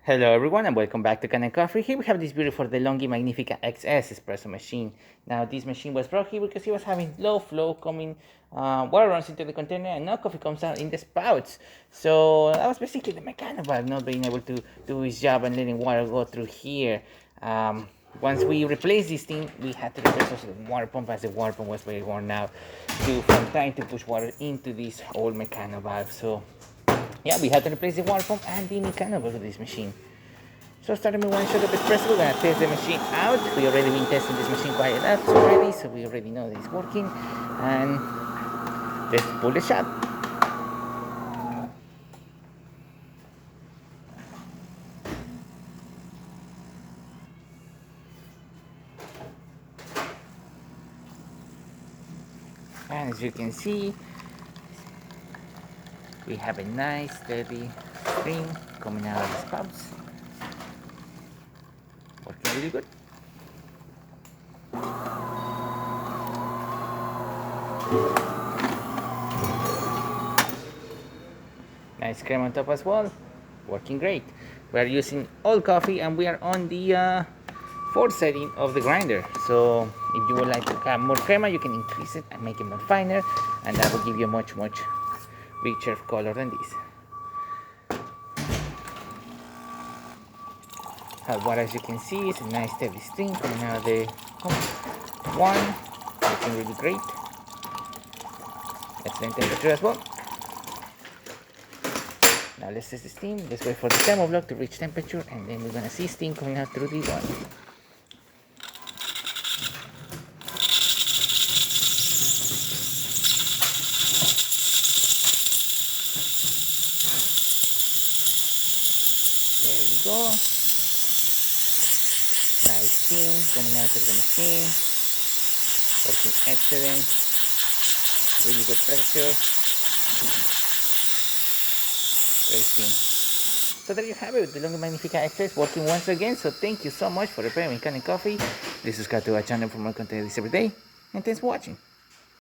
Hello everyone and welcome back to Kanen Coffee. Here we have this beautiful DeLonghi Magnifica XS espresso machine. Now this machine was brought here because it was having low flow coming, water runs into the container and no coffee comes out in the spouts. So that was basically the mechanical valve not being able to do its job and letting water go through here. Once we replaced this thing, we had to replace also the water pump as the water pump was very worn out from trying to push water into this old mechanical valve. So yeah, we had to replace the water pump and the mechanical of this machine. So starting with one shot of espresso, we're gonna test the machine out. We already been testing this machine quite a lot already, so we already know that it's working. And let's pull the shot. And as you can see, we have a nice steady stream coming out of the spouts. Working really good. Nice cream on top as well. Working great. We are using old coffee and we are on the fourth setting of the grinder. So if you would like to have more crema, you can increase it and make it more finer, and that will give you a much richer color than this. What as you can see is a nice steady stream coming out of the one, looking really great. Excellent temperature as well. Now let's test the steam. Let's wait for the thermoblock to reach temperature, and then we're gonna see steam coming out through this one. There we go. Nice steam coming out of the machine. Working excellent. Really good pressure. Great steam. So there you have it, the DeLonghi Magnifica XS working once again. So thank you so much for repairing Kanen Coffee. Please subscribe to our channel for more content every day. And thanks for watching.